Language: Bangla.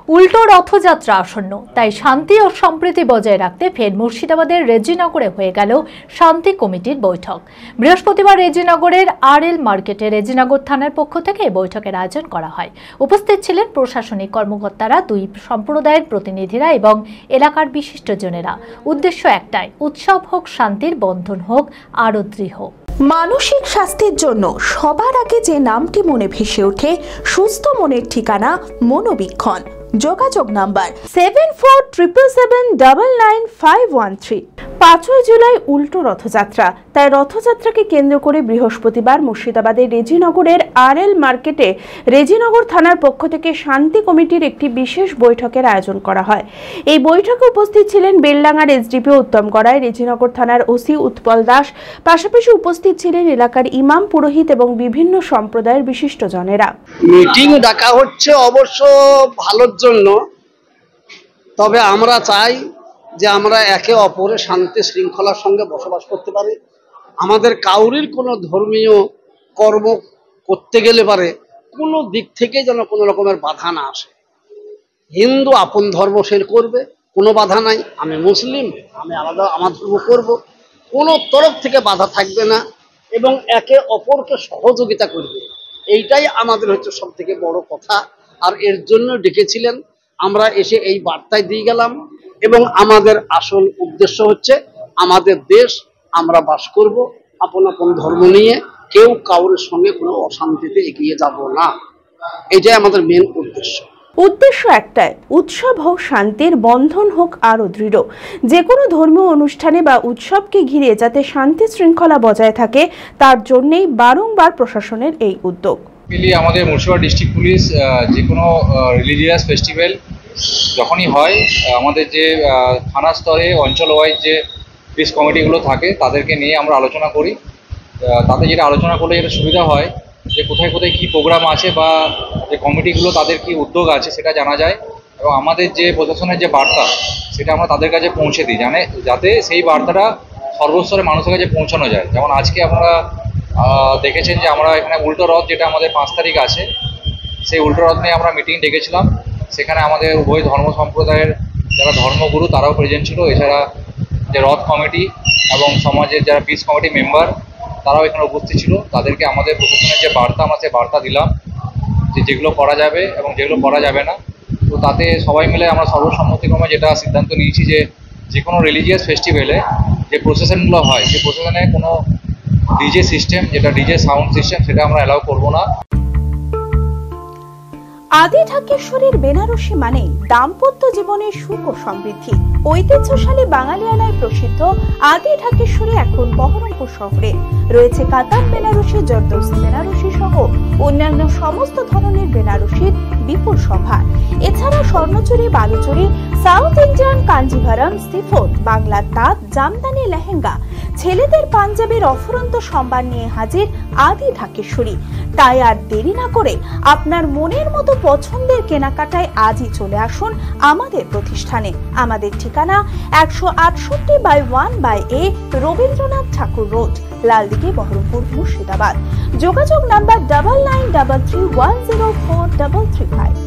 উল্টো রথযাত্রা আসন্ন, তাই শান্তি ও সম্প্রীতি বজায় রাখতে ফের মুর্শিদাবাদের রেজিনগরে হয়ে গেল শান্তি কমিটির বৈঠক। বৃহস্পতিবার রেজিনগরের RL মার্কেটে রেজিনগর থানার পক্ষ থেকে বৈঠকের আয়োজন করা হয়। উপস্থিত ছিলেন প্রশাসনিক কর্মকর্তারা, দুই সম্প্রদায়ের প্রতিনিধিরা এবং এলাকার বিশিষ্টজনেরা। উদ্দেশ্য একটাই, উৎসব হোক শান্তির, বন্ধন হোক আরো দৃঢ়। মানসিক স্বাস্থ্যের জন্য সবার আগে যে নামটি মনে ভেসে ওঠে, সুস্থ মনের ঠিকানা মনোবীক্ষণ। যোগাযোগ নাম্বার 7477799513। 5ই জুলাই উল্টো রথযাত্রা, তাই রথযাত্রাকে কেন্দ্র করে বৃহস্পতিবার মুর্শিদাবাদের রেজিনগরের RL মার্কেটে রেজিনগর থানার পক্ষ থেকে শান্তি কমিটির একটি বিশেষ বৈঠকের আয়োজন করা হয়। এই বৈঠকে উপস্থিত ছিলেন বেলডাঙ্গার SDPO উত্তম গড়াই, রেজিনগর থানার OC উৎপল দাস, পাশাপাশি উপস্থিত ছিলেন এলাকার ইমাম, পুরোহিত এবং বিভিন্ন সম্প্রদায়ের বিশিষ্টজনেরা। মিটিং ডাকা হচ্ছে অবশ্য ভালোর জন্য, তবে আমরা চাই যে আমরা একে অপরের শান্তি শৃঙ্খলার সঙ্গে বসবাস করতে পারি। আমাদের কাউরির কোনো ধর্মীয় কর্ম করতে গেলে পারে কোনো দিক থেকে যেন কোনো রকমের বাধা না আসে। হিন্দু আপন ধর্ম সে করবে, কোনো বাধা নাই। আমি মুসলিম, আমি আলাদা আমার ধর্ম করব, কোনো তরফ থেকে বাধা থাকবে না এবং একে অপরকে সহযোগিতা করবে। এইটাই আমাদের হচ্ছে সব থেকে বড় কথা। আর এর জন্য ডেকেছিলেন, আমরা এসে এই বার্তায় দিয়ে গেলাম। এবং আমাদের আসল উদ্দেশ্য হচ্ছে আমাদের দেশ, আমরা বাস করব আপন আপন ধর্ম নিয়ে, কেউ কাউরের সঙ্গে কোনো অশান্তিতে এগিয়ে যাব না। এটাই আমাদের মেন উদ্দেশ্য। উদ্দেশ্য একটাই, উৎসব হোক শান্তির, বন্ধন হোক আরো দৃঢ়। যে কোনো ধর্মীয় অনুষ্ঠানে বা উৎসবকে ঘিরে যাতে শান্তি শৃঙ্খলা বজায় থাকে, তার জন্যই বারংবার প্রশাসনের এই উদ্যোগ। আমাদের মুর্শিদাবাদ ডিস্ট্রিক্ট পুলিশ যে কোনো রিলিজিয়াস ফেস্টিভ্যাল যখনই হয়, আমাদের যে থানা স্তরে অঞ্চল ওয়াইজ যে পিস কমিটিগুলো থাকে তাদেরকে নিয়ে আমরা আলোচনা করি। তাতে যেটা আলোচনা করলে যেটা সুবিধা হয় যে কোথায় কোথায় কী প্রোগ্রাম আছে বা যে কমিটিগুলো তাদের কি উদ্যোগ আছে সেটা জানা যায়, এবং আমাদের যে প্রশাসনের যে বার্তা সেটা আমরা তাদের কাছে পৌঁছে দিই, যাতে সেই বার্তাটা সর্বস্তরের মানুষের কাছে পৌঁছানো যায়। যেমন আজকে আপনারা দেখেছেন যে আমরা এখানে উল্টো রথ, যেটা আমাদের 5 তারিখ আছে, সেই উল্টো রথ নিয়ে আমরা মিটিং ডেকেছিলাম। সেখানে আমাদের উভয় ধর্ম সম্প্রদায়ের যারা ধর্মগুরু তারাও প্রেজেন্ট ছিল, এছাড়া যে রথ কমিটি এবং সমাজের যারা পিস কমিটি মেম্বার তারাও এখানে উপস্থিত ছিল। তাদেরকে আমাদের প্রশাসনের যে বার্তা, আমরা সেই বার্তা দিলাম যে যেগুলো করা যাবে এবং যেগুলো করা যাবে না। তো তাতে সবাই মিলে আমরা সর্বসম্মতিক্রমে যেটা সিদ্ধান্ত নিয়েছি যে কোনো রিলিজিয়াস ফেস্টিভ্যালে যে প্রসেশনগুলো হয়, সেই প্রসেশনে কোনো ডিজে সিস্টেম, যেটা ডিজে সাউন্ড সিস্টেম, সেটা আমরা অ্যালাউ করবো না। আদি ঢাকেশ্বরীর বেনারসি মানে দাম্পত্য জীবনের সুখ ও সমৃদ্ধি। ঐতিহ্যশালী বাঙালিয়ানায় প্রসিদ্ধ আদি ঢাকেশ্বরী এখন বহরমপুর শহরে রয়েছে। কাতার বেনারসি, জর্দৌসি বেনারসি সহ অন্যান্য সমস্ত ধরনের বেনারসির বিপুল সম্ভার। এছাড়া Swarnachuri, Baluchari, South Indian Kanjivaram, chiffon, বাংলার তাঁত, জামদানি, লেহেঙ্গা, ছেলেদের পাঞ্জাবের অফুরন্ত সম্ভার নিয়ে হাজির আদি ঢাকেশ্বরী। তাই আর দেরি না করে আপনার মনের মতো পছন্দের কেনাকাটায় আজই চলে আসুন আমাদের প্রতিষ্ঠানে। আমাদের ঠিকানা 168/1/A রবীন্দ্রনাথ ঠাকুর রোড, লালদিঘি, বহরমপুর, মুর্শিদাবাদ। যোগাযোগ নাম্বার 9933104335।